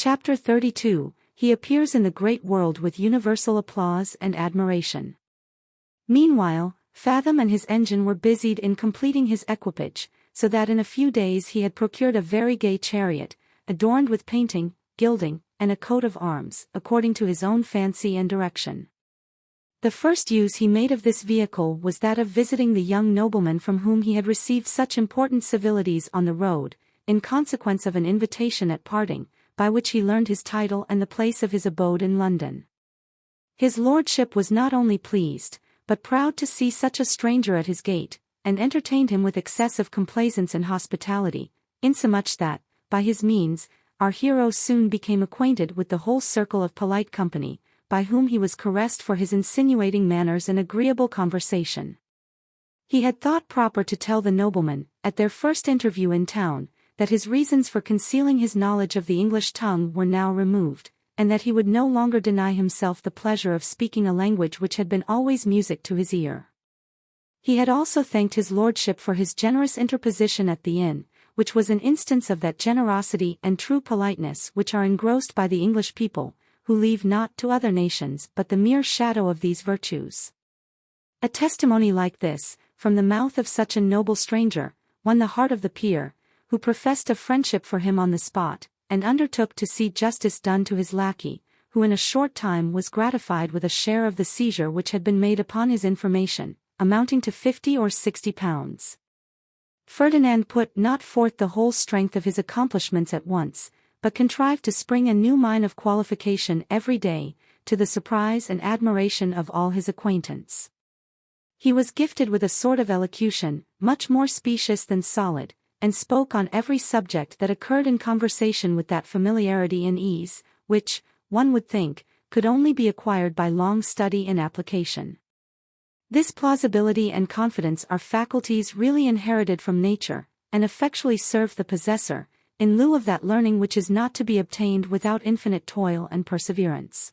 Chapter 32, he appears in the great world with universal applause and admiration. Meanwhile, Fathom and his engine were busied in completing his equipage, so that in a few days he had procured a very gay chariot, adorned with painting, gilding, and a coat of arms, according to his own fancy and direction. The first use he made of this vehicle was that of visiting the young nobleman from whom he had received such important civilities on the road, in consequence of an invitation at parting, by which he learned his title and the place of his abode in London. His lordship was not only pleased, but proud to see such a stranger at his gate, and entertained him with excessive complaisance and hospitality, insomuch that, by his means, our hero soon became acquainted with the whole circle of polite company, by whom he was caressed for his insinuating manners and agreeable conversation. He had thought proper to tell the nobleman, at their first interview in town, that his reasons for concealing his knowledge of the English tongue were now removed, and that he would no longer deny himself the pleasure of speaking a language which had been always music to his ear. He had also thanked his lordship for his generous interposition at the inn, which was an instance of that generosity and true politeness which are engrossed by the English people, who leave not to other nations but the mere shadow of these virtues. A testimony like this, from the mouth of such a noble stranger, won the heart of the peer, who professed a friendship for him on the spot, and undertook to see justice done to his lackey, who in a short time was gratified with a share of the seizure which had been made upon his information, amounting to 50 or 60 pounds. Ferdinand put not forth the whole strength of his accomplishments at once, but contrived to spring a new mine of qualification every day, to the surprise and admiration of all his acquaintance. He was gifted with a sort of elocution, much more specious than solid, and spoke on every subject that occurred in conversation with that familiarity and ease, which, one would think, could only be acquired by long study and application. This plausibility and confidence are faculties really inherited from nature, and effectually serve the possessor, in lieu of that learning which is not to be obtained without infinite toil and perseverance.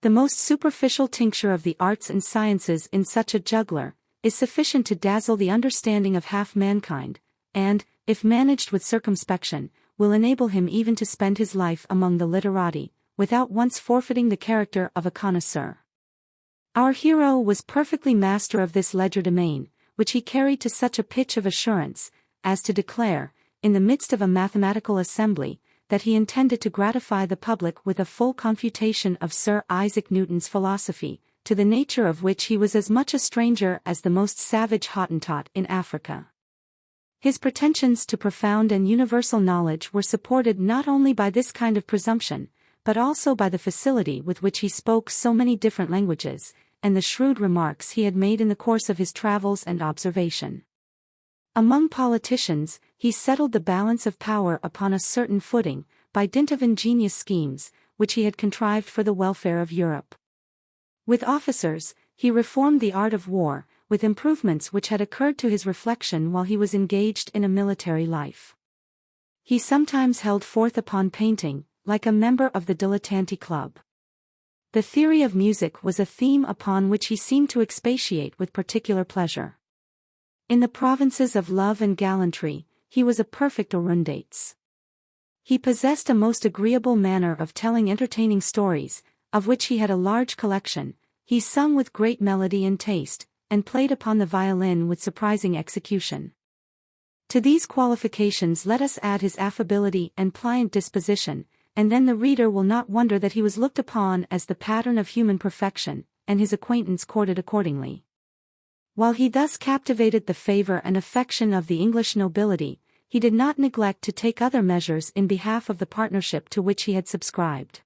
The most superficial tincture of the arts and sciences in such a juggler, is sufficient to dazzle the understanding of half mankind, and, if managed with circumspection, will enable him even to spend his life among the literati, without once forfeiting the character of a connoisseur. Our hero was perfectly master of this legerdemain, which he carried to such a pitch of assurance, as to declare, in the midst of a mathematical assembly, that he intended to gratify the public with a full confutation of Sir Isaac Newton's philosophy, to the nature of which he was as much a stranger as the most savage Hottentot in Africa. His pretensions to profound and universal knowledge were supported not only by this kind of presumption, but also by the facility with which he spoke so many different languages, and the shrewd remarks he had made in the course of his travels and observation. Among politicians, he settled the balance of power upon a certain footing, by dint of ingenious schemes, which he had contrived for the welfare of Europe. With officers, he reformed the art of war, with improvements which had occurred to his reflection while he was engaged in a military life. He sometimes held forth upon painting, like a member of the Dilettanti Club. The theory of music was a theme upon which he seemed to expatiate with particular pleasure. In the provinces of love and gallantry, he was a perfect Orundates. He possessed a most agreeable manner of telling entertaining stories, of which he had a large collection. He sung with great melody and taste, and played upon the violin with surprising execution. To these qualifications let us add his affability and pliant disposition, and then the reader will not wonder that he was looked upon as the pattern of human perfection, and his acquaintance courted accordingly. While he thus captivated the favor and affection of the English nobility, he did not neglect to take other measures in behalf of the partnership to which he had subscribed.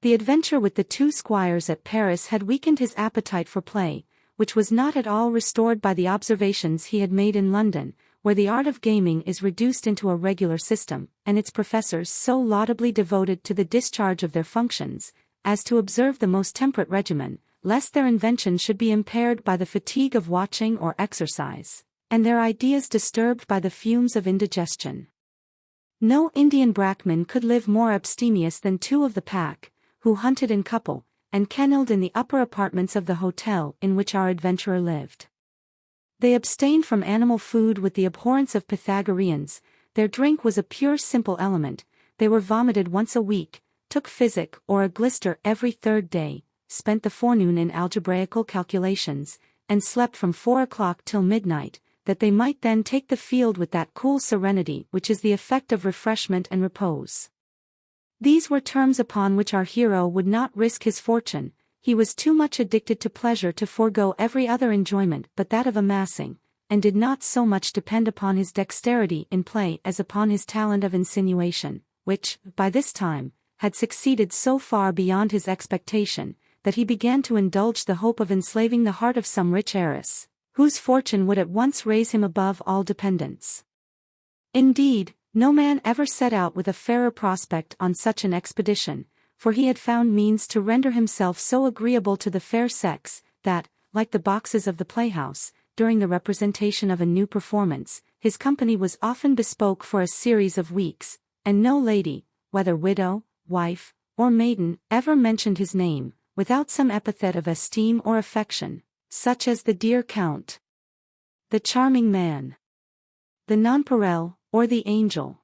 The adventure with the two squires at Paris had weakened his appetite for play, which was not at all restored by the observations he had made in London, where the art of gaming is reduced into a regular system, and its professors so laudably devoted to the discharge of their functions, as to observe the most temperate regimen, lest their invention should be impaired by the fatigue of watching or exercise, and their ideas disturbed by the fumes of indigestion. No Indian brackman could live more abstemious than two of the pack, who hunted in couple, and kennelled in the upper apartments of the hotel in which our adventurer lived. They abstained from animal food with the abhorrence of Pythagoreans. Their drink was a pure simple element, they were vomited once a week, took physic or a glister every third day, spent the forenoon in algebraical calculations, and slept from 4 o'clock till midnight, that they might then take the field with that cool serenity which is the effect of refreshment and repose. These were terms upon which our hero would not risk his fortune. He was too much addicted to pleasure to forego every other enjoyment but that of amassing, and did not so much depend upon his dexterity in play as upon his talent of insinuation, which, by this time, had succeeded so far beyond his expectation, that he began to indulge the hope of enslaving the heart of some rich heiress, whose fortune would at once raise him above all dependence. Indeed, no man ever set out with a fairer prospect on such an expedition, for he had found means to render himself so agreeable to the fair sex, that, like the boxes of the playhouse, during the representation of a new performance, his company was often bespoke for a series of weeks, and no lady, whether widow, wife, or maiden, ever mentioned his name, without some epithet of esteem or affection, such as the dear Count, the charming man, the nonpareil, or the angel.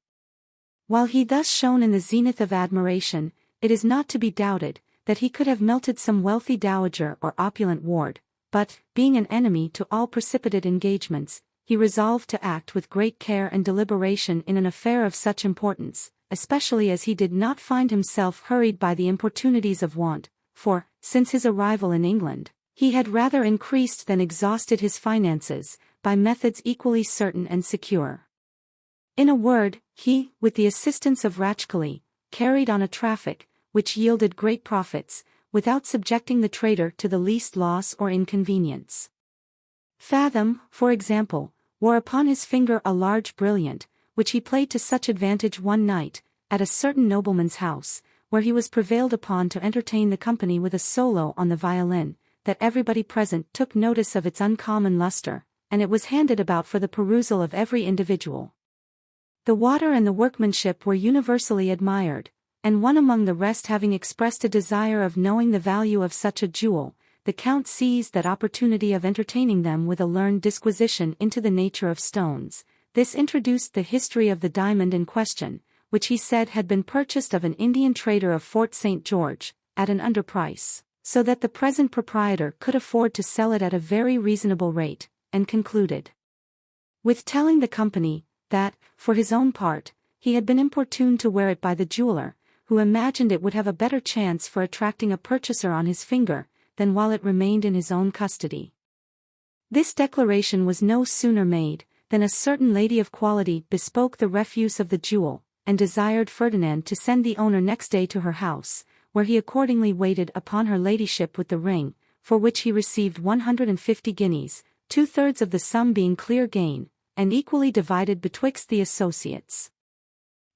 While he thus shone in the zenith of admiration, it is not to be doubted that he could have melted some wealthy dowager or opulent ward, but, being an enemy to all precipitate engagements, he resolved to act with great care and deliberation in an affair of such importance, especially as he did not find himself hurried by the importunities of want, for, since his arrival in England, he had rather increased than exhausted his finances, by methods equally certain and secure. In a word, he, with the assistance of Ratchcali, carried on a traffic, which yielded great profits, without subjecting the trader to the least loss or inconvenience. Fathom, for example, wore upon his finger a large brilliant, which he played to such advantage one night, at a certain nobleman's house, where he was prevailed upon to entertain the company with a solo on the violin, that everybody present took notice of its uncommon lustre, and it was handed about for the perusal of every individual. The water and the workmanship were universally admired, and one among the rest having expressed a desire of knowing the value of such a jewel, the Count seized that opportunity of entertaining them with a learned disquisition into the nature of stones. This introduced the history of the diamond in question, which he said had been purchased of an Indian trader of Fort St. George, at an underprice, so that the present proprietor could afford to sell it at a very reasonable rate, and concluded with telling the company, that, for his own part, he had been importuned to wear it by the jeweler, who imagined it would have a better chance for attracting a purchaser on his finger, than while it remained in his own custody. This declaration was no sooner made, than a certain lady of quality bespoke the refuse of the jewel, and desired Ferdinand to send the owner next day to her house, where he accordingly waited upon her ladyship with the ring, for which he received 150 guineas, 2/3 of the sum being clear gain, and equally divided betwixt the associates.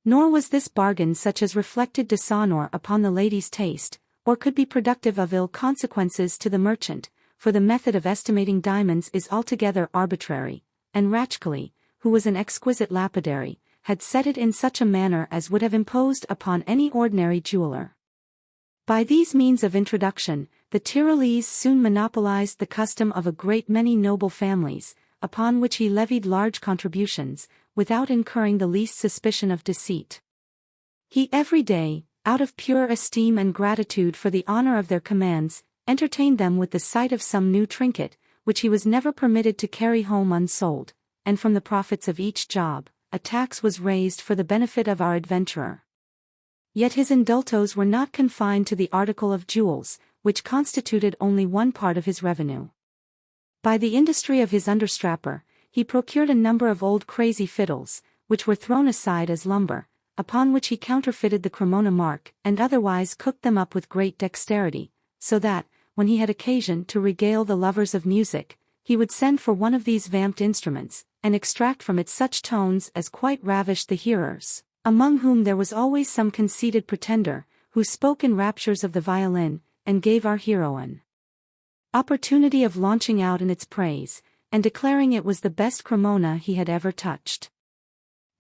Nor was this bargain such as reflected dishonor upon the lady's taste, or could be productive of ill consequences to the merchant, for the method of estimating diamonds is altogether arbitrary, and Ratchcali, who was an exquisite lapidary, had set it in such a manner as would have imposed upon any ordinary jeweler. By these means of introduction, the Tyrolese soon monopolized the custom of a great many noble families, upon which he levied large contributions, without incurring the least suspicion of deceit. He every day, out of pure esteem and gratitude for the honor of their commands, entertained them with the sight of some new trinket, which he was never permitted to carry home unsold, and from the profits of each job, a tax was raised for the benefit of our adventurer. Yet his indultos were not confined to the article of jewels, which constituted only one part of his revenue. By the industry of his understrapper, he procured a number of old crazy fiddles, which were thrown aside as lumber, upon which he counterfeited the Cremona mark and otherwise cooked them up with great dexterity, so that, when he had occasion to regale the lovers of music, he would send for one of these vamped instruments, and extract from it such tones as quite ravished the hearers, among whom there was always some conceited pretender, who spoke in raptures of the violin, and gave our hero an opportunity of launching out in its praise, and declaring it was the best Cremona he had ever touched.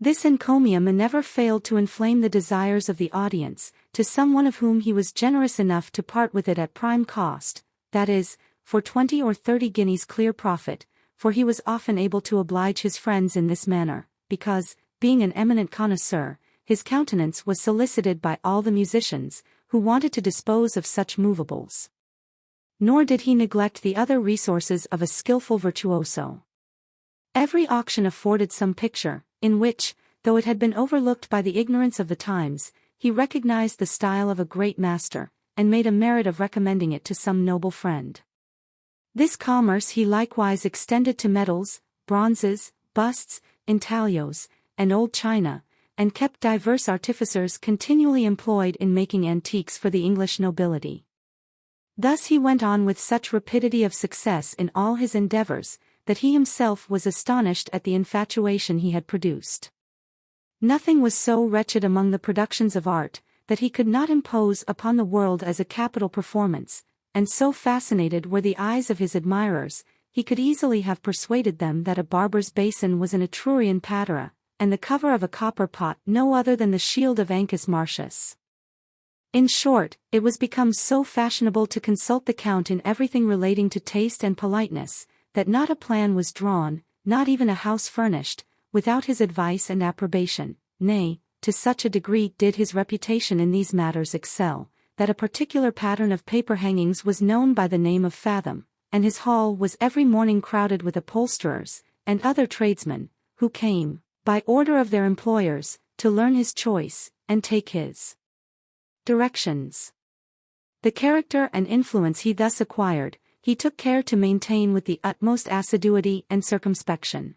This encomium never failed to inflame the desires of the audience, to some one of whom he was generous enough to part with it at prime cost, that is, for 20 or 30 guineas clear profit, for he was often able to oblige his friends in this manner, because, being an eminent connoisseur, his countenance was solicited by all the musicians, who wanted to dispose of such movables. Nor did he neglect the other resources of a skillful virtuoso. Every auction afforded some picture, in which, though it had been overlooked by the ignorance of the times, he recognized the style of a great master, and made a merit of recommending it to some noble friend. This commerce he likewise extended to medals, bronzes, busts, intaglios, and old china, and kept diverse artificers continually employed in making antiques for the English nobility. Thus he went on with such rapidity of success in all his endeavors, that he himself was astonished at the infatuation he had produced. Nothing was so wretched among the productions of art, that he could not impose upon the world as a capital performance, and so fascinated were the eyes of his admirers, he could easily have persuaded them that a barber's basin was an Etrurian patera, and the cover of a copper pot no other than the shield of Ancus Martius. In short, it was become so fashionable to consult the Count in everything relating to taste and politeness, that not a plan was drawn, not even a house furnished, without his advice and approbation. Nay, to such a degree did his reputation in these matters excel, that a particular pattern of paper hangings was known by the name of Fathom, and his hall was every morning crowded with upholsterers, and other tradesmen, who came, by order of their employers, to learn his choice, and take his directions. The character and influence he thus acquired, he took care to maintain with the utmost assiduity and circumspection.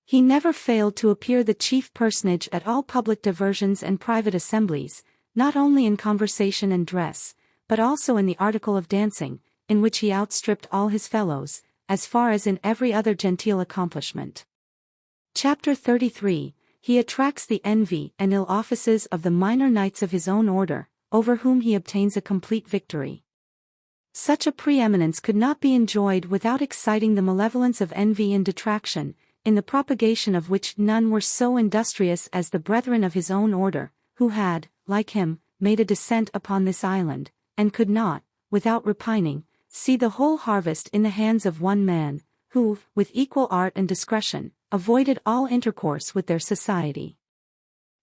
He never failed to appear the chief personage at all public diversions and private assemblies, not only in conversation and dress, but also in the article of dancing, in which he outstripped all his fellows, as far as in every other genteel accomplishment. Chapter 33. He attracts the envy and ill offices of the minor knights of his own order, over whom he obtains a complete victory. Such a preeminence could not be enjoyed without exciting the malevolence of envy and detraction, in the propagation of which none were so industrious as the brethren of his own order, who had, like him, made a descent upon this island, and could not, without repining, see the whole harvest in the hands of one man, who, with equal art and discretion, avoided all intercourse with their society.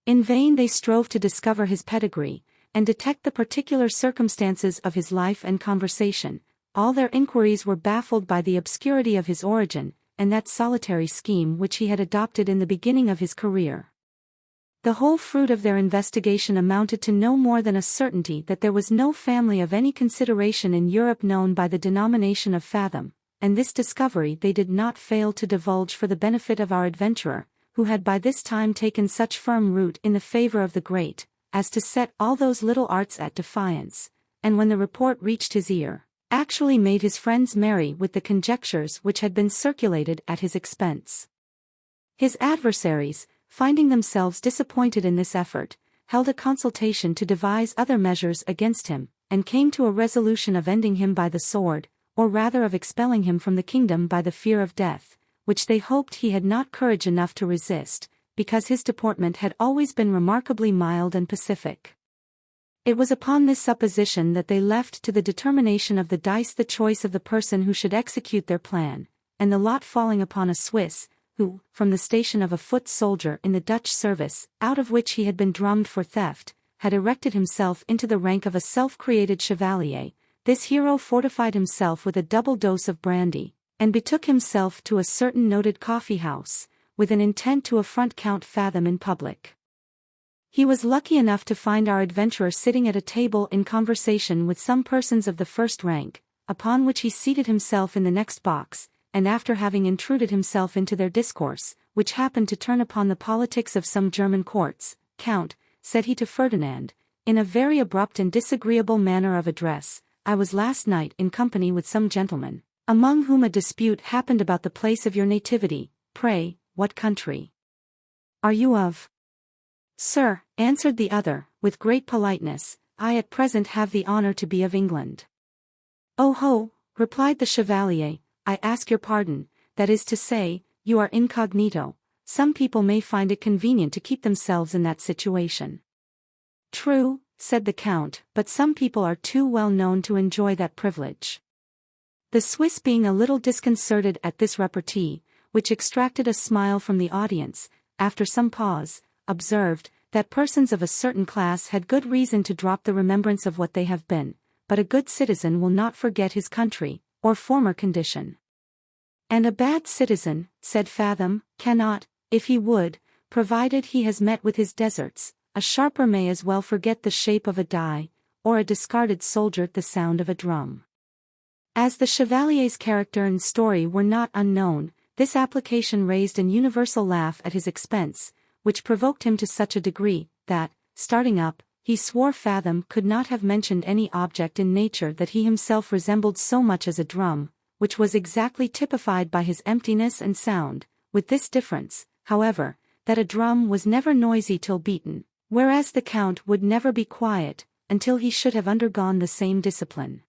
In vain they strove to discover his pedigree, and detect the particular circumstances of his life and conversation. All their inquiries were baffled by the obscurity of his origin, and that solitary scheme which he had adopted in the beginning of his career. The whole fruit of their investigation amounted to no more than a certainty that there was no family of any consideration in Europe known by the denomination of Fathom, and this discovery they did not fail to divulge for the benefit of our adventurer, who had by this time taken such firm root in the favor of the great, as to set all those little arts at defiance, and when the report reached his ear, actually made his friends merry with the conjectures which had been circulated at his expense. His adversaries, finding themselves disappointed in this effort, held a consultation to devise other measures against him, and came to a resolution of ending him by the sword, or rather of expelling him from the kingdom by the fear of death, which they hoped he had not courage enough to resist, because his deportment had always been remarkably mild and pacific. It was upon this supposition that they left to the determination of the dice the choice of the person who should execute their plan, and the lot falling upon a Swiss, who, from the station of a foot soldier in the Dutch service, out of which he had been drummed for theft, had erected himself into the rank of a self-created chevalier. This hero fortified himself with a double dose of brandy, and betook himself to a certain noted coffee-house, with an intent to affront Count Fathom in public. He was lucky enough to find our adventurer sitting at a table in conversation with some persons of the first rank, upon which he seated himself in the next box, and after having intruded himself into their discourse, which happened to turn upon the politics of some German courts, Count, said he to Ferdinand, in a very abrupt and disagreeable manner of address, I was last night in company with some gentlemen, among whom a dispute happened about the place of your nativity. Pray, what country are you of? Sir, answered the other, with great politeness, I at present have the honor to be of England. Oh ho, replied the chevalier, I ask your pardon, that is to say, you are incognito. Some people may find it convenient to keep themselves in that situation. True, said the Count, but some people are too well known to enjoy that privilege. The Swiss being a little disconcerted at this repartee, which extracted a smile from the audience, after some pause, observed, that persons of a certain class had good reason to drop the remembrance of what they have been, but a good citizen will not forget his country, or former condition. And a bad citizen, said Fathom, cannot, if he would, provided he has met with his deserts, a sharper may as well forget the shape of a die, or a discarded soldier the sound of a drum. As the Chevalier's character and story were not unknown, this application raised an universal laugh at his expense, which provoked him to such a degree, that, starting up, he swore Fathom could not have mentioned any object in nature that he himself resembled so much as a drum, which was exactly typified by his emptiness and sound, with this difference, however, that a drum was never noisy till beaten, whereas the Count would never be quiet, until he should have undergone the same discipline.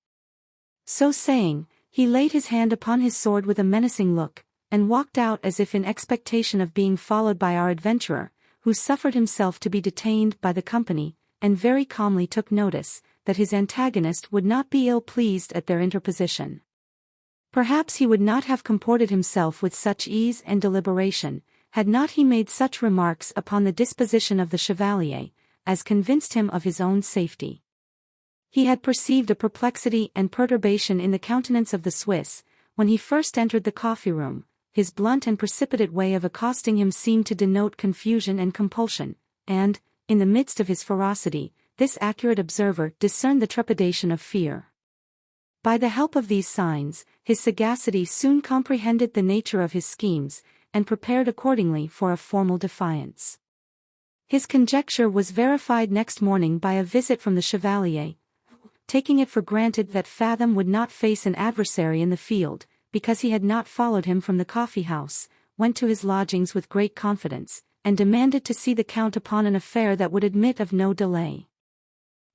So saying, he laid his hand upon his sword with a menacing look, and walked out as if in expectation of being followed by our adventurer, who suffered himself to be detained by the company, and very calmly took notice, that his antagonist would not be ill-pleased at their interposition. Perhaps he would not have comported himself with such ease and deliberation, had not he made such remarks upon the disposition of the Chevalier, as convinced him of his own safety. He had perceived a perplexity and perturbation in the countenance of the Swiss, when he first entered the coffee-room. His blunt and precipitate way of accosting him seemed to denote confusion and compulsion, and, in the midst of his ferocity, this accurate observer discerned the trepidation of fear. By the help of these signs, his sagacity soon comprehended the nature of his schemes, and prepared accordingly for a formal defiance. His conjecture was verified next morning by a visit from the Chevalier, who, taking it for granted that Fathom would not face an adversary in the field, because he had not followed him from the coffee-house, went to his lodgings with great confidence, and demanded to see the Count upon an affair that would admit of no delay.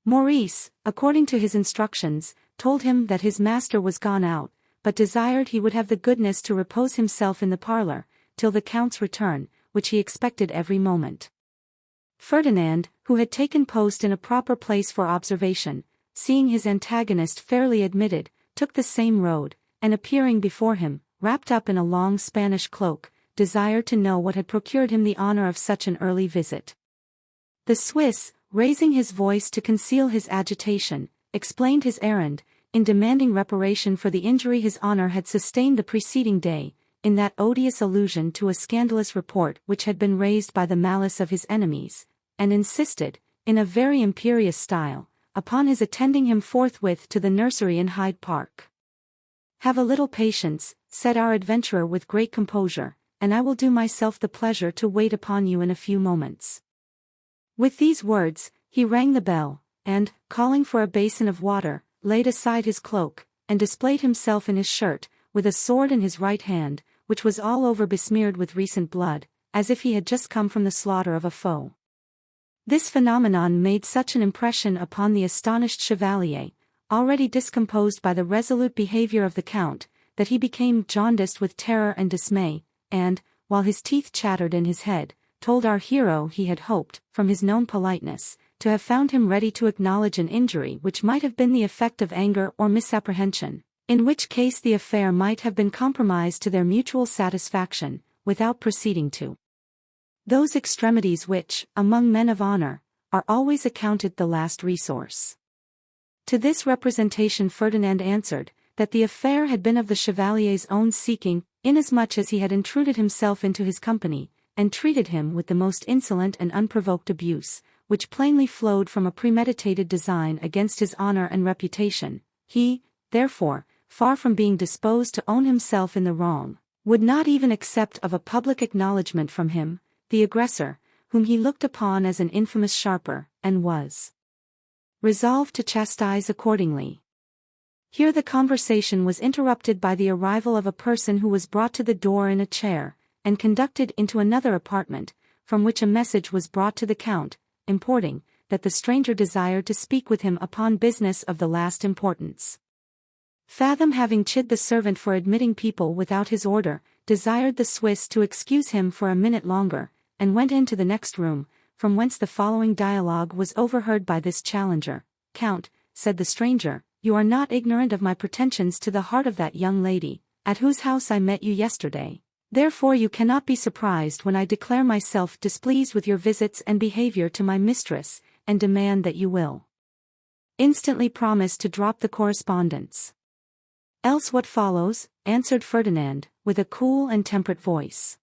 Maurice, according to his instructions, told him that his master was gone out, but desired he would have the goodness to repose himself in the parlour, till the Count's return, which he expected every moment. Ferdinand, who had taken post in a proper place for observation, seeing his antagonist fairly admitted, took the same road, and appearing before him, wrapped up in a long Spanish cloak, desired to know what had procured him the honour of such an early visit. The Swiss, raising his voice to conceal his agitation, explained his errand, in demanding reparation for the injury his honour had sustained the preceding day, in that odious allusion to a scandalous report which had been raised by the malice of his enemies, and insisted, in a very imperious style, upon his attending him forthwith to the nursery in Hyde Park. "Have a little patience," said our adventurer with great composure, "and I will do myself the pleasure to wait upon you in a few moments." With these words, he rang the bell, and, calling for a basin of water, laid aside his cloak, and displayed himself in his shirt, with a sword in his right hand, which was all over besmeared with recent blood, as if he had just come from the slaughter of a foe. This phenomenon made such an impression upon the astonished Chevalier, already discomposed by the resolute behavior of the Count, that he became jaundiced with terror and dismay, and, while his teeth chattered in his head, told our hero he had hoped, from his known politeness, to have found him ready to acknowledge an injury which might have been the effect of anger or misapprehension, in which case the affair might have been compromised to their mutual satisfaction, without proceeding to those extremities which, among men of honour, are always accounted the last resource. To this representation Ferdinand answered, that the affair had been of the Chevalier's own seeking, inasmuch as he had intruded himself into his company, and treated him with the most insolent and unprovoked abuse, which plainly flowed from a premeditated design against his honour and reputation. He, therefore, far from being disposed to own himself in the wrong, would not even accept of a public acknowledgment from him, the aggressor, whom he looked upon as an infamous sharper, and was resolved to chastise accordingly. Here the conversation was interrupted by the arrival of a person who was brought to the door in a chair, and conducted into another apartment, from which a message was brought to the Count, importing, that the stranger desired to speak with him upon business of the last importance. Fathom, having chid the servant for admitting people without his order, desired the Swiss to excuse him for a minute longer, and went into the next room, from whence the following dialogue was overheard by this challenger. "Count," said the stranger, "you are not ignorant of my pretensions to the heart of that young lady, at whose house I met you yesterday. Therefore you cannot be surprised when I declare myself displeased with your visits and behavior to my mistress, and demand that you will instantly promise to drop the correspondence. Else what follows, answered Ferdinand, with a cool and temperate voice.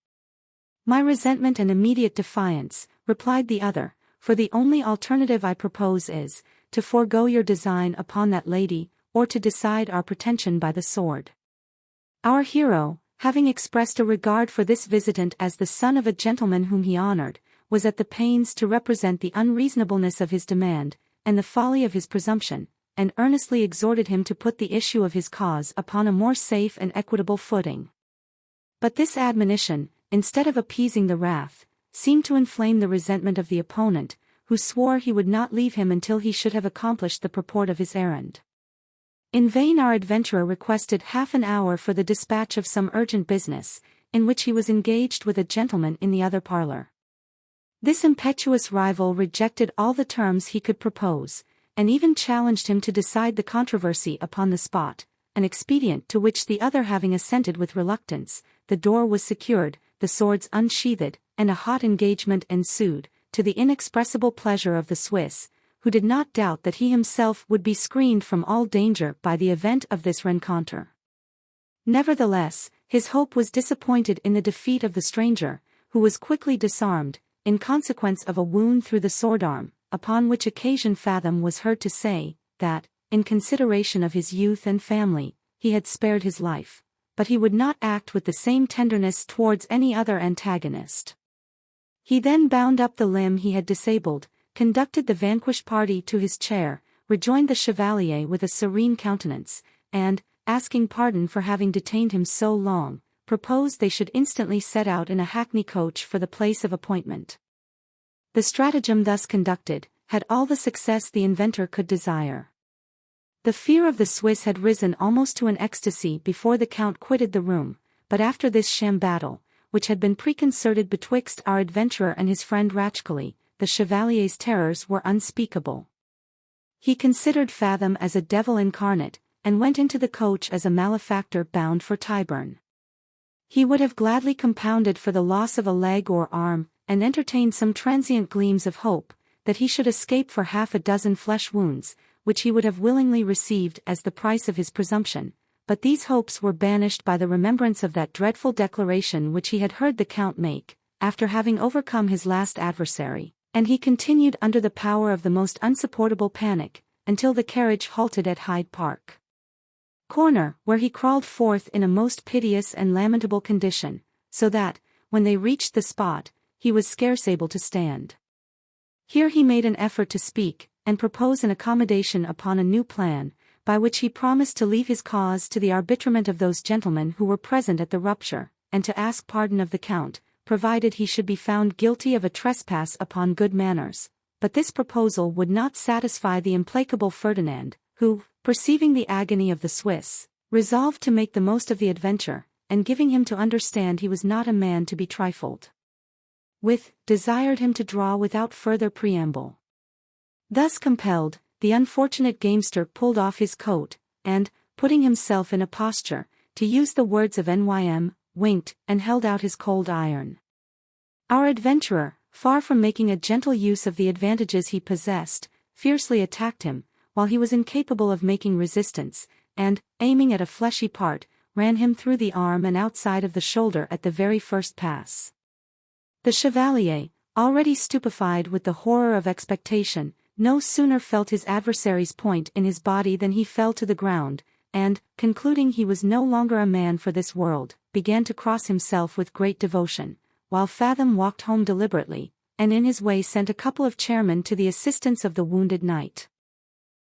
My resentment and immediate defiance, replied the other, for the only alternative I propose is, to forego your design upon that lady, or to decide our pretension by the sword. Our hero, having expressed a regard for this visitant as the son of a gentleman whom he honored, was at the pains to represent the unreasonableness of his demand, and the folly of his presumption, and earnestly exhorted him to put the issue of his cause upon a more safe and equitable footing. But this admonition, instead of appeasing the wrath, seemed to inflame the resentment of the opponent, who swore he would not leave him until he should have accomplished the purport of his errand. In vain our adventurer requested half an hour for the dispatch of some urgent business, in which he was engaged with a gentleman in the other parlor. This impetuous rival rejected all the terms he could propose, and even challenged him to decide the controversy upon the spot, an expedient to which the other having assented with reluctance, the door was secured, the swords unsheathed, and a hot engagement ensued, to the inexpressible pleasure of the Swiss, who did not doubt that he himself would be screened from all danger by the event of this rencontre. Nevertheless, his hope was disappointed in the defeat of the stranger, who was quickly disarmed, in consequence of a wound through the sword-arm, upon which occasion Fathom was heard to say, that, in consideration of his youth and family, he had spared his life, but he would not act with the same tenderness towards any other antagonist. He then bound up the limb he had disabled, conducted the vanquished party to his chair, rejoined the chevalier with a serene countenance, and, asking pardon for having detained him so long, proposed they should instantly set out in a hackney coach for the place of appointment. The stratagem thus conducted, had all the success the inventor could desire. The fear of the Swiss had risen almost to an ecstasy before the Count quitted the room, but after this sham battle, which had been preconcerted betwixt our adventurer and his friend Ratchcoli, the chevalier's terrors were unspeakable. He considered Fathom as a devil incarnate, and went into the coach as a malefactor bound for Tyburn. He would have gladly compounded for the loss of a leg or arm, and entertained some transient gleams of hope, that he should escape for half a dozen flesh wounds, which he would have willingly received as the price of his presumption, but these hopes were banished by the remembrance of that dreadful declaration which he had heard the Count make, after having overcome his last adversary, and he continued under the power of the most unsupportable panic, until the carriage halted at Hyde Park Corner, where he crawled forth in a most piteous and lamentable condition, so that, when they reached the spot, he was scarce able to stand. Here he made an effort to speak, and propose an accommodation upon a new plan, by which he promised to leave his cause to the arbitrament of those gentlemen who were present at the rupture, and to ask pardon of the Count, provided he should be found guilty of a trespass upon good manners. But this proposal would not satisfy the implacable Ferdinand, who, perceiving the agony of the Swiss, resolved to make the most of the adventure, and giving him to understand he was not a man to be trifled with, desired him to draw without further preamble. Thus compelled, the unfortunate gamester pulled off his coat, and, putting himself in a posture, to use the words of Nym, winked, and held out his cold iron. Our adventurer, far from making a gentle use of the advantages he possessed, fiercely attacked him, while he was incapable of making resistance, and, aiming at a fleshy part, ran him through the arm and outside of the shoulder at the very first pass. The chevalier, already stupefied with the horror of expectation, no sooner felt his adversary's point in his body than he fell to the ground, and, concluding he was no longer a man for this world, began to cross himself with great devotion, while Fathom walked home deliberately, and in his way sent a couple of chairmen to the assistance of the wounded knight.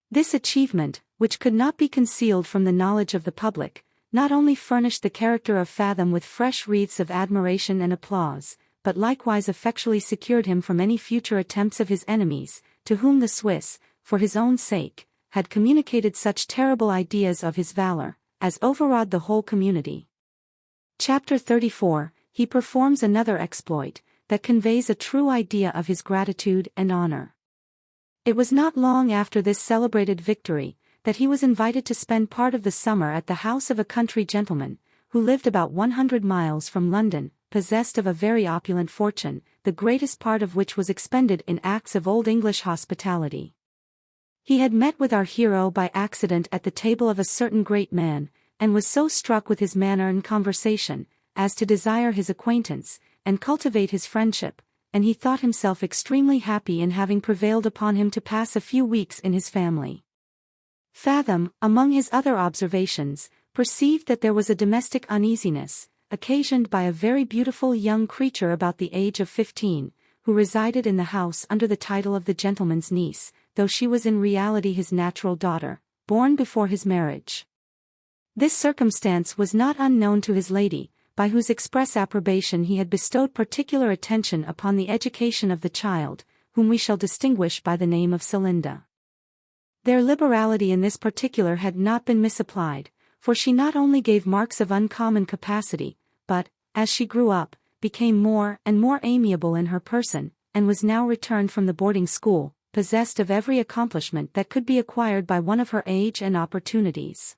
This achievement, which could not be concealed from the knowledge of the public, not only furnished the character of Fathom with fresh wreaths of admiration and applause, but likewise effectually secured him from any future attempts of his enemies, to whom the Swiss, for his own sake, had communicated such terrible ideas of his valor, as overawed the whole community. Chapter 34, he performs another exploit, that conveys a true idea of his gratitude and honor. It was not long after this celebrated victory, that he was invited to spend part of the summer at the house of a country gentleman, who lived about 100 miles from London, possessed of a very opulent fortune, the greatest part of which was expended in acts of Old English hospitality. He had met with our hero by accident at the table of a certain great man, and was so struck with his manner and conversation, as to desire his acquaintance, and cultivate his friendship, and he thought himself extremely happy in having prevailed upon him to pass a few weeks in his family. Fathom, among his other observations, perceived that there was a domestic uneasiness, occasioned by a very beautiful young creature about the age of 15, who resided in the house under the title of the gentleman's niece, though she was in reality his natural daughter, born before his marriage. This circumstance was not unknown to his lady, by whose express approbation he had bestowed particular attention upon the education of the child, whom we shall distinguish by the name of Celinda. Their liberality in this particular had not been misapplied, for she not only gave marks of uncommon capacity, but, as she grew up, became more and more amiable in her person, and was now returned from the boarding school, possessed of every accomplishment that could be acquired by one of her age and opportunities.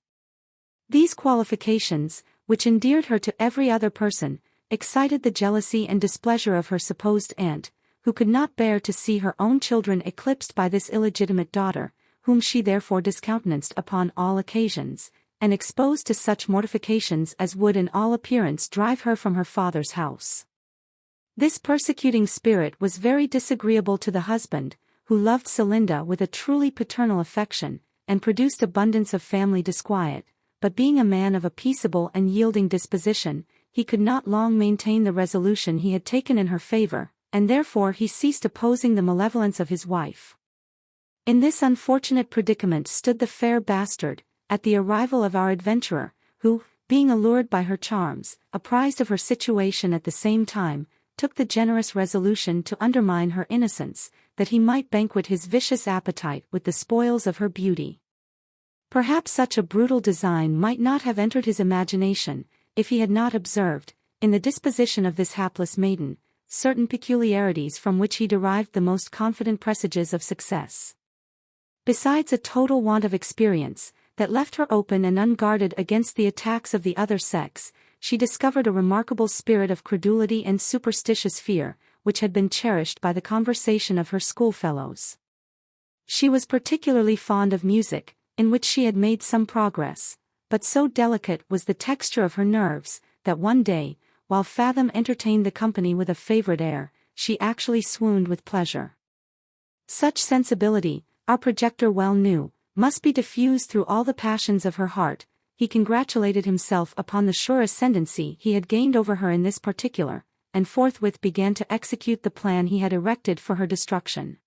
These qualifications, which endeared her to every other person, excited the jealousy and displeasure of her supposed aunt, who could not bear to see her own children eclipsed by this illegitimate daughter, whom she therefore discountenanced upon all occasions, and exposed to such mortifications as would in all appearance drive her from her father's house. This persecuting spirit was very disagreeable to the husband, who loved Celinda with a truly paternal affection, and produced abundance of family disquiet, but being a man of a peaceable and yielding disposition, he could not long maintain the resolution he had taken in her favor, and therefore he ceased opposing the malevolence of his wife. In this unfortunate predicament stood the fair bastard, at the arrival of our adventurer, who, being allured by her charms, apprised of her situation at the same time, took the generous resolution to undermine her innocence, that he might banquet his vicious appetite with the spoils of her beauty. Perhaps such a brutal design might not have entered his imagination, if he had not observed, in the disposition of this hapless maiden, certain peculiarities from which he derived the most confident presages of success. Besides a total want of experience, that left her open and unguarded against the attacks of the other sex, she discovered a remarkable spirit of credulity and superstitious fear, which had been cherished by the conversation of her schoolfellows. She was particularly fond of music, in which she had made some progress, but so delicate was the texture of her nerves, that one day, while Fathom entertained the company with a favorite air, she actually swooned with pleasure. Such sensibility, our projector well knew, must be diffused through all the passions of her heart. He congratulated himself upon the sure ascendancy he had gained over her in this particular, and forthwith began to execute the plan he had erected for her destruction.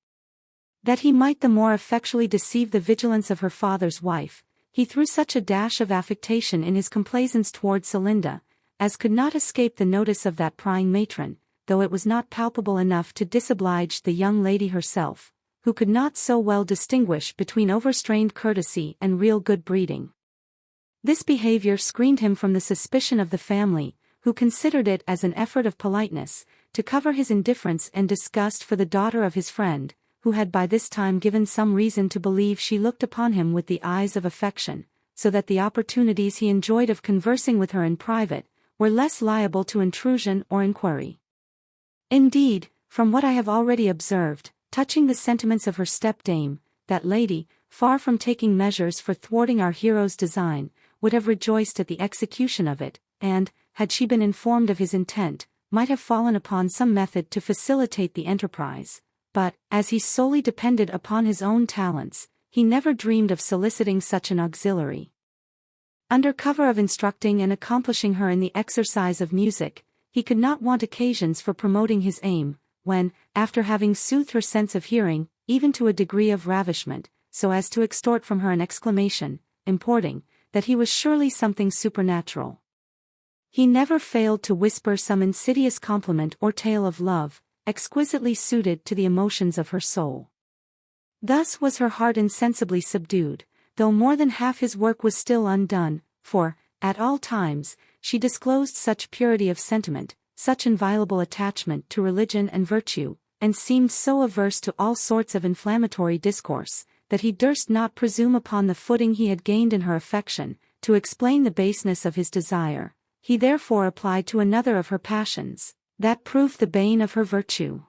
That he might the more effectually deceive the vigilance of her father's wife, he threw such a dash of affectation in his complaisance towards Celinda, as could not escape the notice of that prying matron, though it was not palpable enough to disoblige the young lady herself, who could not so well distinguish between overstrained courtesy and real good breeding. This behavior screened him from the suspicion of the family, who considered it as an effort of politeness, to cover his indifference and disgust for the daughter of his friend, who had by this time given some reason to believe she looked upon him with the eyes of affection, so that the opportunities he enjoyed of conversing with her in private, were less liable to intrusion or inquiry. Indeed, from what I have already observed, touching the sentiments of her step-dame, that lady, far from taking measures for thwarting our hero's design, would have rejoiced at the execution of it, and, had she been informed of his intent, might have fallen upon some method to facilitate the enterprise, but, as he solely depended upon his own talents, he never dreamed of soliciting such an auxiliary. Under cover of instructing and accomplishing her in the exercise of music, he could not want occasions for promoting his aim, when, after having soothed her sense of hearing, even to a degree of ravishment, so as to extort from her an exclamation, importing, that he was surely something supernatural. He never failed to whisper some insidious compliment or tale of love, exquisitely suited to the emotions of her soul. Thus was her heart insensibly subdued, though more than half his work was still undone, for, at all times, she disclosed such purity of sentiment, such inviolable attachment to religion and virtue, and seemed so averse to all sorts of inflammatory discourse, that he durst not presume upon the footing he had gained in her affection, to explain the baseness of his desire, he therefore applied to another of her passions, that proved the bane of her virtue.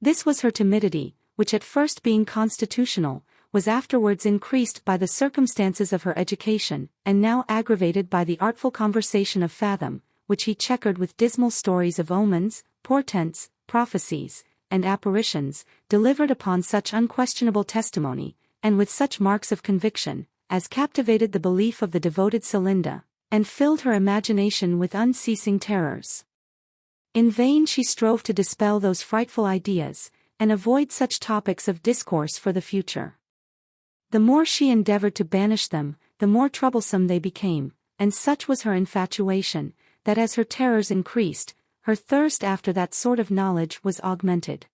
This was her timidity, which at first being constitutional, was afterwards increased by the circumstances of her education, and now aggravated by the artful conversation of Fathom, which he checkered with dismal stories of omens, portents, prophecies, and apparitions, delivered upon such unquestionable testimony, and with such marks of conviction, as captivated the belief of the devoted Celinda, and filled her imagination with unceasing terrors. In vain she strove to dispel those frightful ideas, and avoid such topics of discourse for the future. The more she endeavored to banish them, the more troublesome they became, and such was her infatuation, that as her terrors increased, her thirst after that sort of knowledge was augmented.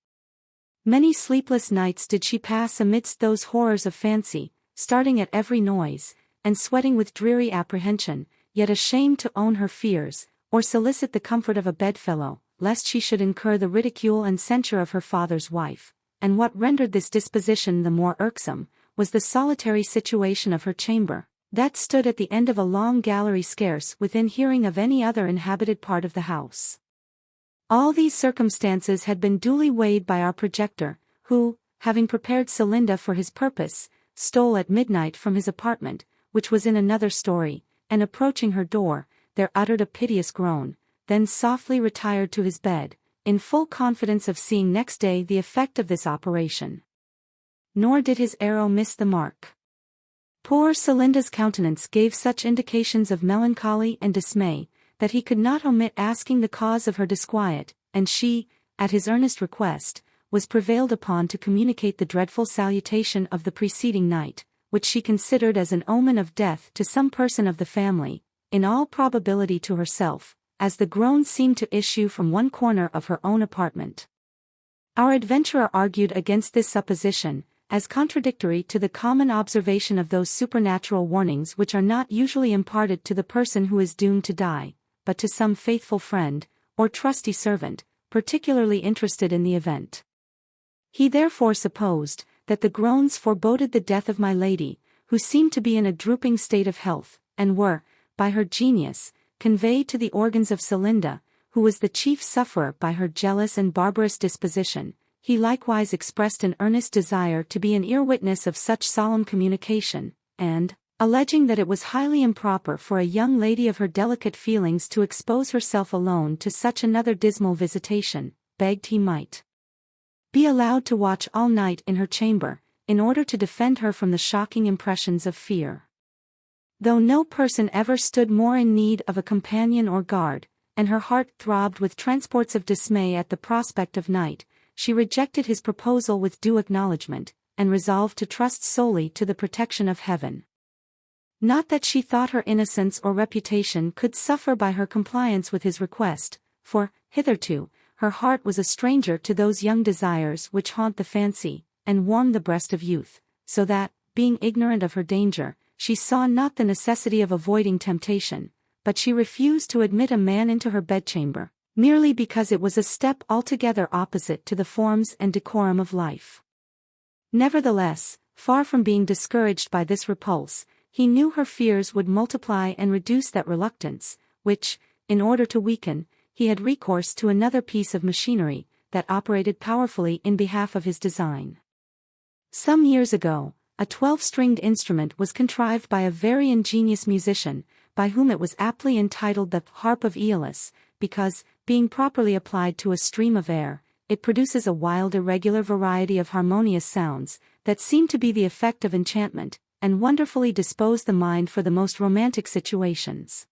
Many sleepless nights did she pass amidst those horrors of fancy, starting at every noise, and sweating with dreary apprehension, yet ashamed to own her fears, or solicit the comfort of a bedfellow, lest she should incur the ridicule and censure of her father's wife. And what rendered this disposition the more irksome, was the solitary situation of her chamber, that stood at the end of a long gallery scarce within hearing of any other inhabited part of the house. All these circumstances had been duly weighed by our projector, who, having prepared Celinda for his purpose, stole at midnight from his apartment, which was in another story, and approaching her door, there uttered a piteous groan, then softly retired to his bed, in full confidence of seeing next day the effect of this operation. Nor did his arrow miss the mark. Poor Celinda's countenance gave such indications of melancholy and dismay, that he could not omit asking the cause of her disquiet, and she, at his earnest request, was prevailed upon to communicate the dreadful salutation of the preceding night, which she considered as an omen of death to some person of the family, in all probability to herself, as the groans seemed to issue from one corner of her own apartment. Our adventurer argued against this supposition, as contradictory to the common observation of those supernatural warnings which are not usually imparted to the person who is doomed to die, but to some faithful friend, or trusty servant, particularly interested in the event. He therefore supposed, that the groans foreboded the death of my lady, who seemed to be in a drooping state of health, and were, by her genius, conveyed to the organs of Celinda, who was the chief sufferer by her jealous and barbarous disposition. He likewise expressed an earnest desire to be an ear-witness of such solemn communication, and, alleging that it was highly improper for a young lady of her delicate feelings to expose herself alone to such another dismal visitation, begged he might be allowed to watch all night in her chamber, in order to defend her from the shocking impressions of fear. Though no person ever stood more in need of a companion or guard, and her heart throbbed with transports of dismay at the prospect of night, she rejected his proposal with due acknowledgment, and resolved to trust solely to the protection of heaven. Not that she thought her innocence or reputation could suffer by her compliance with his request, for, hitherto, her heart was a stranger to those young desires which haunt the fancy, and warm the breast of youth, so that, being ignorant of her danger, she saw not the necessity of avoiding temptation, but she refused to admit a man into her bedchamber, merely because it was a step altogether opposite to the forms and decorum of life. Nevertheless, far from being discouraged by this repulse, he knew her fears would multiply and reduce that reluctance, which, in order to weaken, he had recourse to another piece of machinery, that operated powerfully in behalf of his design. Some years ago, a 12-stringed instrument was contrived by a very ingenious musician, by whom it was aptly entitled the harp of Aeolus, because, being properly applied to a stream of air, it produces a wild irregular variety of harmonious sounds, that seem to be the effect of enchantment, and wonderfully dispose the mind for the most romantic situations.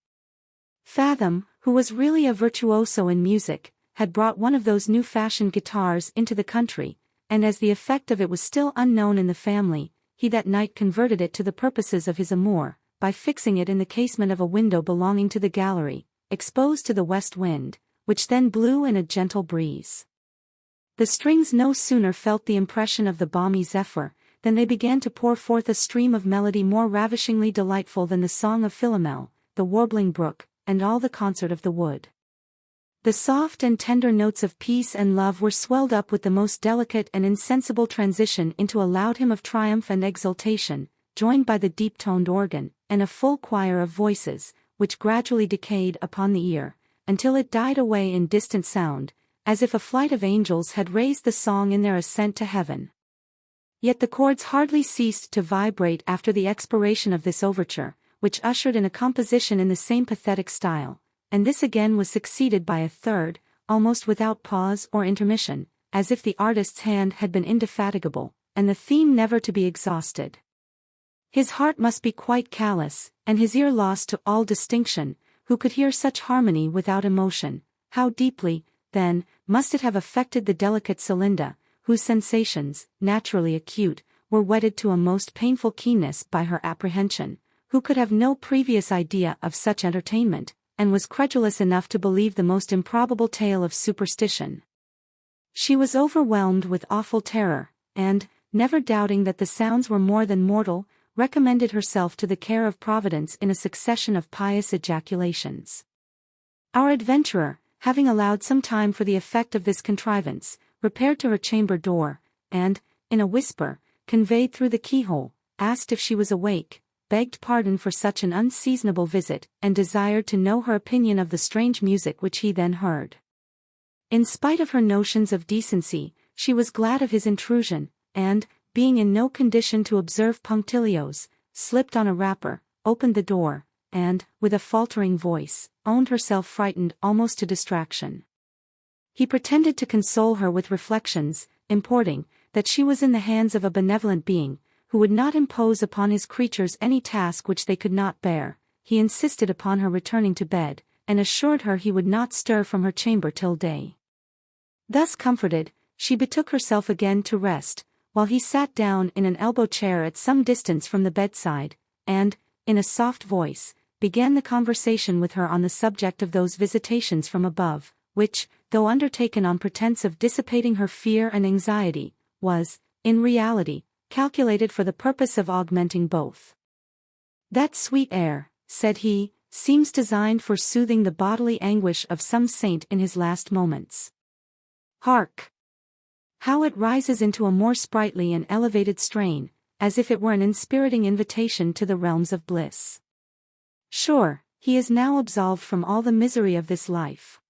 Fathom, who was really a virtuoso in music, had brought one of those new-fashioned guitars into the country, and as the effect of it was still unknown in the family, he that night converted it to the purposes of his amour, by fixing it in the casement of a window belonging to the gallery, exposed to the west wind, which then blew in a gentle breeze. The strings no sooner felt the impression of the balmy zephyr, than they began to pour forth a stream of melody more ravishingly delightful than the song of Philomel, the warbling brook, and all the concert of the wood. The soft and tender notes of peace and love were swelled up with the most delicate and insensible transition into a loud hymn of triumph and exultation, joined by the deep-toned organ, and a full choir of voices, which gradually decayed upon the ear, until it died away in distant sound, as if a flight of angels had raised the song in their ascent to heaven. Yet the chords hardly ceased to vibrate after the expiration of this overture, which ushered in a composition in the same pathetic style, and this again was succeeded by a third, almost without pause or intermission, as if the artist's hand had been indefatigable, and the theme never to be exhausted. His heart must be quite callous, and his ear lost to all distinction, who could hear such harmony without emotion. How deeply, then, must it have affected the delicate Celinda, whose sensations, naturally acute, were whetted to a most painful keenness by her apprehension, who could have no previous idea of such entertainment, and was credulous enough to believe the most improbable tale of superstition. She was overwhelmed with awful terror, and, never doubting that the sounds were more than mortal, recommended herself to the care of Providence in a succession of pious ejaculations. Our adventurer, having allowed some time for the effect of this contrivance, repaired to her chamber door, and, in a whisper, conveyed through the keyhole, asked if she was awake, begged pardon for such an unseasonable visit, and desired to know her opinion of the strange music which he then heard. In spite of her notions of decency, she was glad of his intrusion, and, being in no condition to observe punctilios, slipped on a wrapper, opened the door, and, with a faltering voice, owned herself frightened almost to distraction. He pretended to console her with reflections, importing, that she was in the hands of a benevolent being, who would not impose upon his creatures any task which they could not bear. He insisted upon her returning to bed, and assured her he would not stir from her chamber till day. Thus comforted, she betook herself again to rest, while he sat down in an elbow chair at some distance from the bedside, and, in a soft voice, began the conversation with her on the subject of those visitations from above, which, though undertaken on pretence of dissipating her fear and anxiety, was, in reality, calculated for the purpose of augmenting both. "That sweet air," said he, "seems designed for soothing the bodily anguish of some saint in his last moments. Hark! How it rises into a more sprightly and elevated strain, as if it were an inspiriting invitation to the realms of bliss. Sure, he is now absolved from all the misery of this life.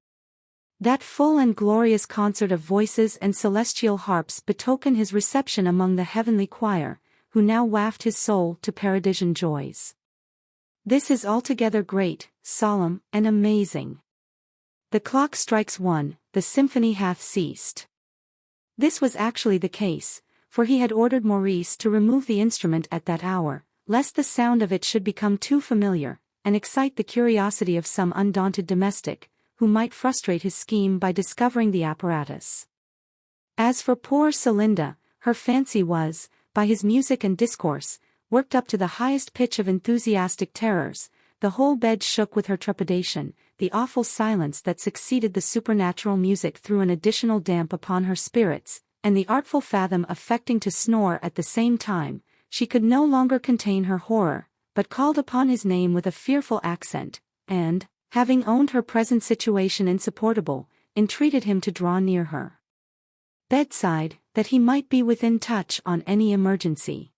That full and glorious concert of voices and celestial harps betoken his reception among the heavenly choir, who now waft his soul to paradisian joys. This is altogether great, solemn, and amazing. The clock strikes 1, the symphony hath ceased." This was actually the case, for he had ordered Maurice to remove the instrument at that hour, lest the sound of it should become too familiar, and excite the curiosity of some undaunted domestic, who might frustrate his scheme by discovering the apparatus. As for poor Celinda, her fancy was, by his music and discourse, worked up to the highest pitch of enthusiastic terrors. The whole bed shook with her trepidation. The awful silence that succeeded the supernatural music threw an additional damp upon her spirits, and the artful Fathom affecting to snore at the same time, she could no longer contain her horror, but called upon his name with a fearful accent, and, having owned her present situation insupportable, entreated him to draw near her bedside, that he might be within touch on any emergency.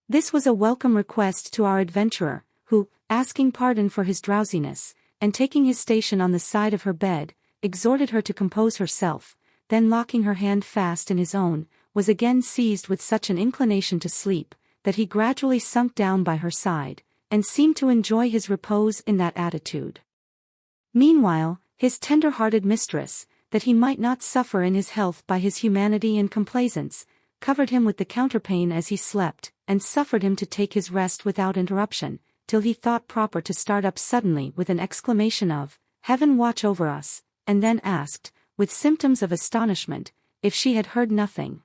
This was a welcome request to our adventurer, who, asking pardon for his drowsiness, and taking his station on the side of her bed, exhorted her to compose herself, then locking her hand fast in his own, was again seized with such an inclination to sleep, that he gradually sunk down by her side, and seemed to enjoy his repose in that attitude. Meanwhile, his tender-hearted mistress, that he might not suffer in his health by his humanity and complaisance, covered him with the counterpane as he slept, and suffered him to take his rest without interruption, till he thought proper to start up suddenly with an exclamation of, "Heaven watch over us," and then asked, with symptoms of astonishment, if she had heard nothing.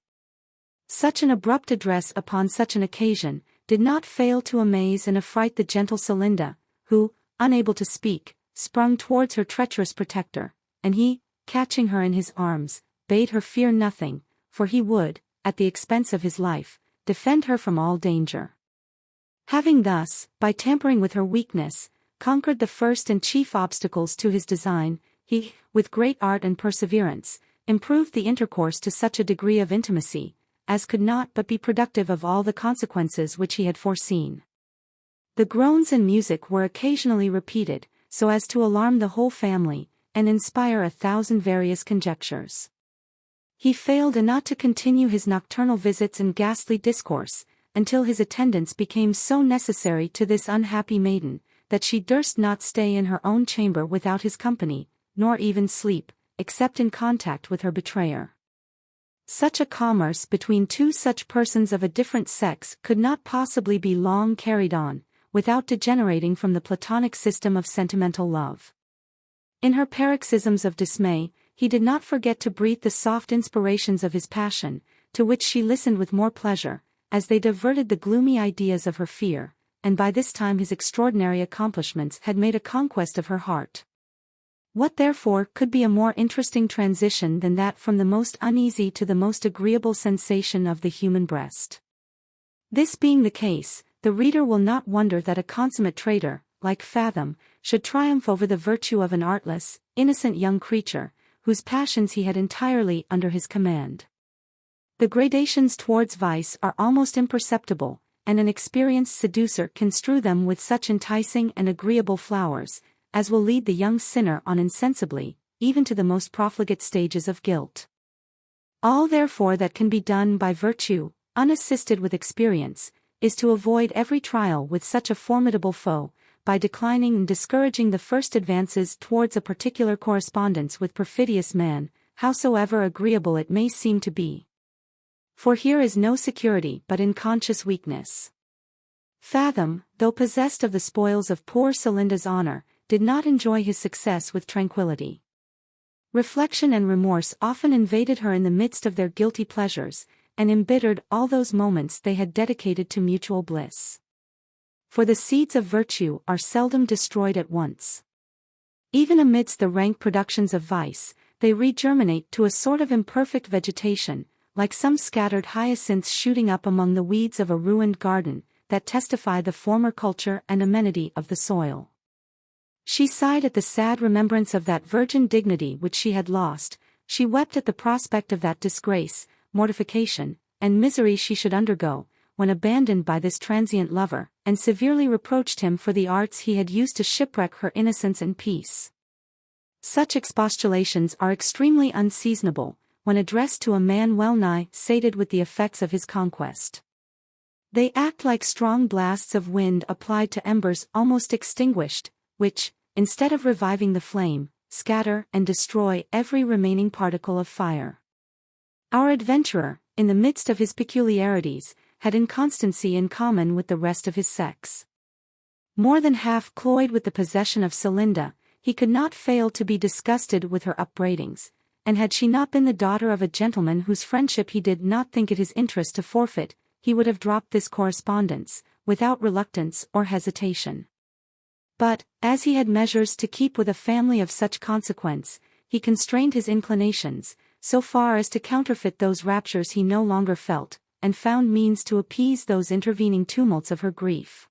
Such an abrupt address upon such an occasion did not fail to amaze and affright the gentle Celinda, who, unable to speak, sprung towards her treacherous protector, and he, catching her in his arms, bade her fear nothing, for he would, at the expense of his life, defend her from all danger. Having thus, by tampering with her weakness, conquered the first and chief obstacles to his design, he, with great art and perseverance, improved the intercourse to such a degree of intimacy, as could not but be productive of all the consequences which he had foreseen. The groans and music were occasionally repeated, so as to alarm the whole family, and inspire 1,000 various conjectures. He failed not to continue his nocturnal visits and ghastly discourse, until his attendance became so necessary to this unhappy maiden, that she durst not stay in her own chamber without his company, nor even sleep, except in contact with her betrayer. Such a commerce between two such persons of a different sex could not possibly be long carried on, without degenerating from the platonic system of sentimental love. In her paroxysms of dismay, he did not forget to breathe the soft inspirations of his passion, to which she listened with more pleasure, as they diverted the gloomy ideas of her fear, and by this time his extraordinary accomplishments had made a conquest of her heart. What therefore could be a more interesting transition than that from the most uneasy to the most agreeable sensation of the human breast? This being the case, the reader will not wonder that a consummate traitor, like Fathom, should triumph over the virtue of an artless, innocent young creature, whose passions he had entirely under his command. The gradations towards vice are almost imperceptible, and an experienced seducer can strew them with such enticing and agreeable flowers, as will lead the young sinner on insensibly, even to the most profligate stages of guilt. All therefore that can be done by virtue, unassisted with experience, is to avoid every trial with such a formidable foe, by declining and discouraging the first advances towards a particular correspondence with perfidious man, howsoever agreeable it may seem to be. For here is no security but in conscious weakness. Fathom, though possessed of the spoils of poor Celinda's honor, did not enjoy his success with tranquillity. Reflection and remorse often invaded her in the midst of their guilty pleasures, and embittered all those moments they had dedicated to mutual bliss. For the seeds of virtue are seldom destroyed at once. Even amidst the rank productions of vice, they regerminate to a sort of imperfect vegetation, like some scattered hyacinths shooting up among the weeds of a ruined garden, that testify the former culture and amenity of the soil. She sighed at the sad remembrance of that virgin dignity which she had lost, she wept at the prospect of that disgrace, mortification, and misery she should undergo, when abandoned by this transient lover, and severely reproached him for the arts he had used to shipwreck her innocence and peace. Such expostulations are extremely unseasonable, when addressed to a man well-nigh sated with the effects of his conquest. They act like strong blasts of wind applied to embers almost extinguished, which, instead of reviving the flame, scatter and destroy every remaining particle of fire. Our adventurer, in the midst of his peculiarities, had inconstancy in common with the rest of his sex. More than half cloyed with the possession of Celinda, he could not fail to be disgusted with her upbraidings, and had she not been the daughter of a gentleman whose friendship he did not think it his interest to forfeit, he would have dropped this correspondence, without reluctance or hesitation. But, as he had measures to keep with a family of such consequence, he constrained his inclinations, so far as to counterfeit those raptures he no longer felt, and found means to appease those intervening tumults of her grief.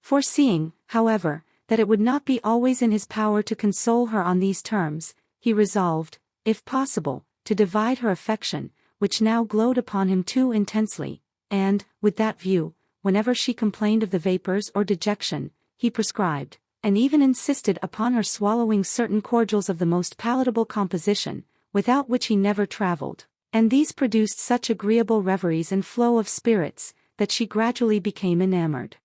Foreseeing, however, that it would not be always in his power to console her on these terms, he resolved, if possible, to divide her affection, which now glowed upon him too intensely, and, with that view, whenever she complained of the vapors or dejection, he prescribed, and even insisted upon her swallowing certain cordials of the most palatable composition, without which he never travelled, and these produced such agreeable reveries and flow of spirits, that she gradually became enamored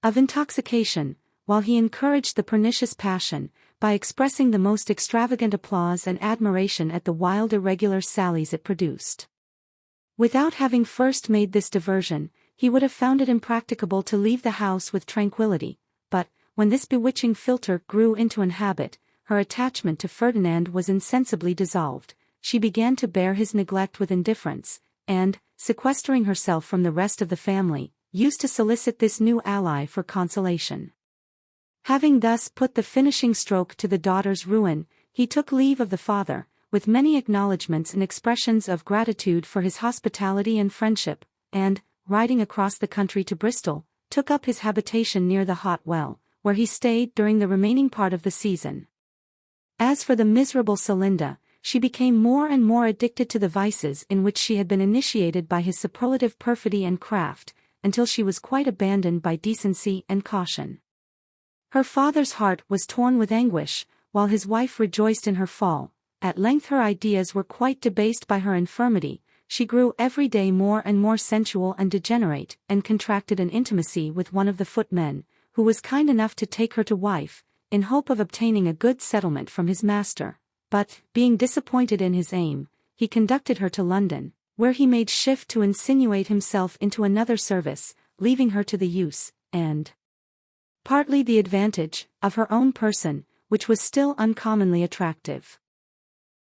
of intoxication, while he encouraged the pernicious passion, by expressing the most extravagant applause and admiration at the wild irregular sallies it produced. Without having first made this diversion, he would have found it impracticable to leave the house with tranquillity, but, when this bewitching philtre grew into an habit, her attachment to Ferdinand was insensibly dissolved, she began to bear his neglect with indifference, and, sequestering herself from the rest of the family, used to solicit this new ally for consolation. Having thus put the finishing stroke to the daughter's ruin, he took leave of the father, with many acknowledgments and expressions of gratitude for his hospitality and friendship, and, riding across the country to Bristol, took up his habitation near the Hot Well, where he stayed during the remaining part of the season. As for the miserable Celinda, she became more and more addicted to the vices in which she had been initiated by his superlative perfidy and craft, until she was quite abandoned by decency and caution. Her father's heart was torn with anguish, while his wife rejoiced in her fall. At length her ideas were quite debased by her infirmity. She grew every day more and more sensual and degenerate, and contracted an intimacy with one of the footmen, who was kind enough to take her to wife, in hope of obtaining a good settlement from his master. But, being disappointed in his aim, he conducted her to London, where he made shift to insinuate himself into another service, leaving her to the use, and partly the advantage, of her own person, which was still uncommonly attractive.